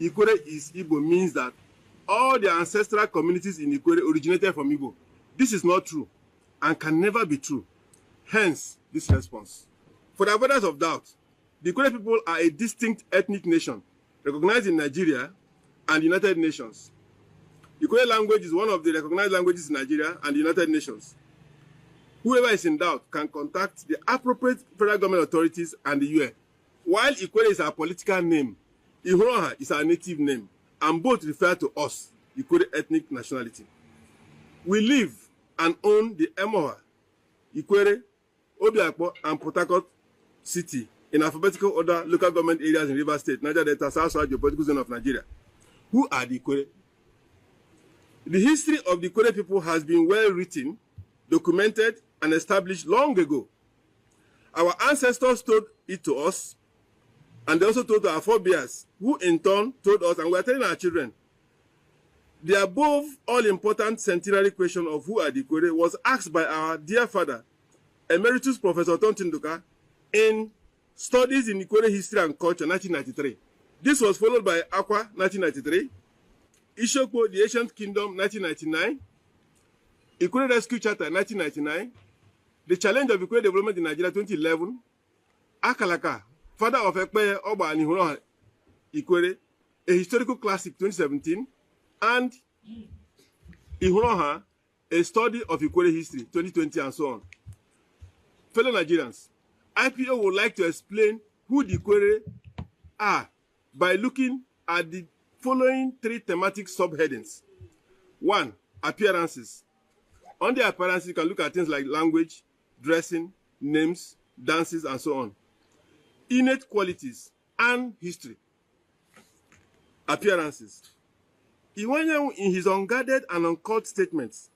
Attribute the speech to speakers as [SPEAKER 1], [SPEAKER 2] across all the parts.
[SPEAKER 1] Ikwere is Igbo means that all the ancestral communities in Ikwere originated from Igbo. This is not true and can never be true. Hence, this response. For the avoidance of doubt, the Ikwere people are a distinct ethnic nation recognized in Nigeria and the United Nations. Ikwere language is one of the recognized languages in Nigeria and the United Nations. Whoever is in doubt can contact the appropriate federal government authorities and the UN. While Ikwere is our political name, Ihuroha is our native name, and both refer to us, Ikwere ethnic nationality. We live and own the Emoha, Ikwere, Obiakpo, and Port Harcourt City in alphabetical order local government areas in Rivers State, Niger Delta, South-South geopolitical zone of Nigeria. Who are the Ikwere? The history of the Ikwere people has been well written, documented, and established long ago. Our ancestors told it to us, and they also told to our forebears, who in turn told us, and we are telling our children. The above all-important centenary question of who are the Ikwere was asked by our dear father, Emeritus Professor Tontinduka, in Studies in Ikwere History and Culture, 1993. This was followed by Akwa, 1993, Ishokpo, the Ancient Kingdom, 1999, Ikwere Rescue Charter, 1999, The Challenge of Ikwere Development in Nigeria, 2011, Akalaka, Father of Ekpeye Oba and Ihuroha Ikwere, a historical classic, 2017, and Ihuroha, a study of Ikwere history, 2020, and so on. Fellow Nigerians, IPO would like to explain who the Ikwere are by looking at the following three thematic subheadings. 1. Appearances. On the appearances, you can look at things like language, dressing, names, dances, and so on. Innate qualities and history. Appearances. Iwanyanwu, in his unguarded and uncaught statements,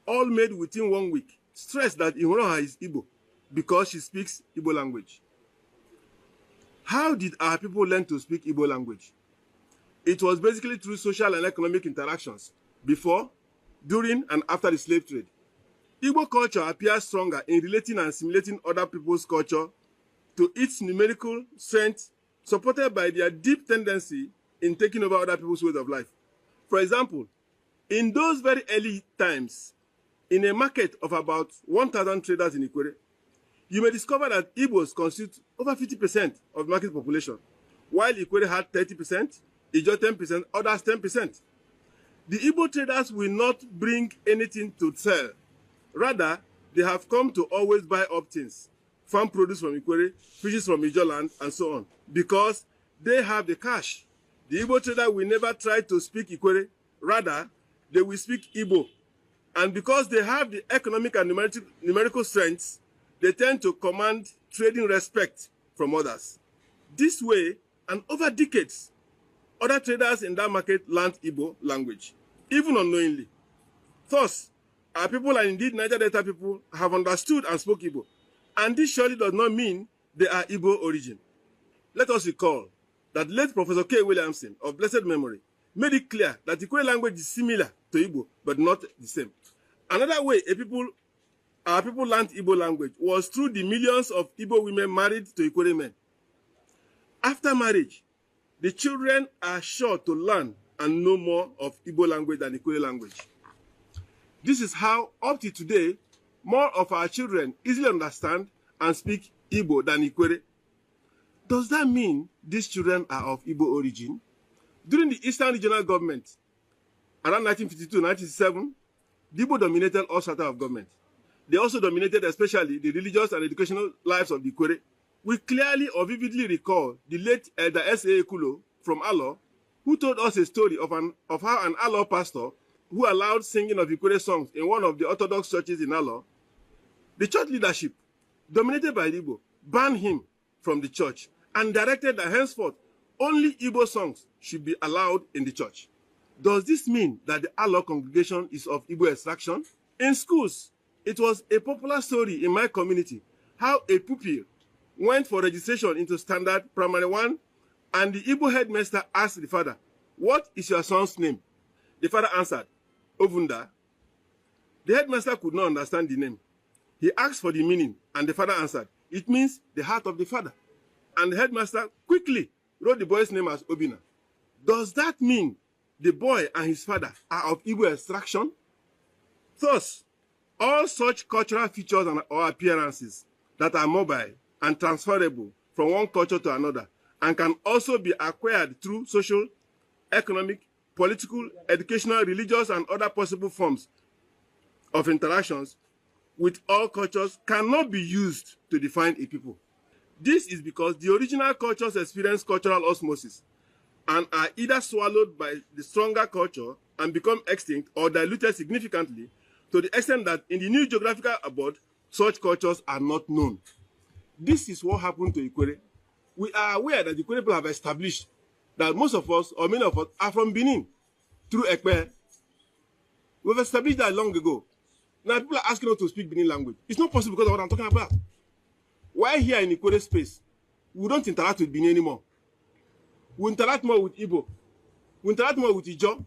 [SPEAKER 1] all made within 1 week, stressed that Ihuroha is Igbo because she speaks Igbo language. How did our people learn to speak Igbo language? It was basically through social and economic interactions before, during, and after the slave trade. Igbo culture appears stronger in relating and assimilating other people's culture to its numerical strength, supported by their deep tendency in taking over other people's ways of life. For example, in those very early times, in a market of about 1,000 traders in Ikwere, you may discover that Igbos constitute over 50% of the market population, while Ikwere had 30%, Ijo 10%, others 10%. The Igbo traders will not bring anything to sell. Rather, they have come to always buy up things, farm produce from Ikwere, fishes from Ijo land, and so on, because they have the cash. The Igbo trader will never try to speak Ikwere. Rather, they will speak Igbo. And because they have the economic and numerical strengths, they tend to command trading respect from others. This way, and over decades, other traders in that market learned Igbo language, even unknowingly. Thus, our people, and indeed Niger Delta people, have understood and spoke Igbo. And this surely does not mean they are Igbo origin. Let us recall that late Professor K. Williamson, of blessed memory, made it clear that Ikwere language is similar to Igbo, but not the same. Another way our people learned Igbo language was through the millions of Igbo women married to Ikwere men. After marriage, the children are sure to learn and know more of Igbo language than Ikwere language. This is how, up to today, more of our children easily understand and speak Igbo than Ikwere. Does that mean these children are of Igbo origin? During the Eastern Regional Government, around 1952-1967, the Igbo dominated all strata of government. They also dominated especially the religious and educational lives of the Ikwere. We clearly or vividly recall the late Elder S.A. Ekulo from Alo, who told us a story of how an Alo pastor who allowed singing of Ikwere songs in one of the Orthodox churches in Alo, the church leadership, dominated by Igbo, banned him from the church and directed that henceforth only Igbo songs should be allowed in the church. Does this mean that the Alo congregation is of Igbo extraction? In schools, it was a popular story in my community how a pupil went for registration into Standard Primary 1 and the Igbo headmaster asked the father, "What is your son's name?" The father answered, "Ovunda." The headmaster could not understand the name. He asked for the meaning and the father answered, "It means the heart of the father." And the headmaster quickly wrote the boy's name as Obina. Does that mean the boy and his father are of Igbo extraction? Thus, all such cultural features or appearances that are mobile and transferable from one culture to another and can also be acquired through social, economic, political, educational, religious, and other possible forms of interactions with all cultures cannot be used to define a people. This is because the original cultures experience cultural osmosis and are either swallowed by the stronger culture and become extinct or diluted significantly to the extent that in the new geographical abode, such cultures are not known. This is what happened to Ikwere. We are aware that the Ikwere people have established that most of us, or many of us, are from Benin through Ikwere. We've established that long ago. Now people are asking us to speak Benin language. It's not possible because of what I'm talking about. Why here in Ikwere space, we don't interact with Benin anymore. We interact more with Igbo. We interact more with Ijo.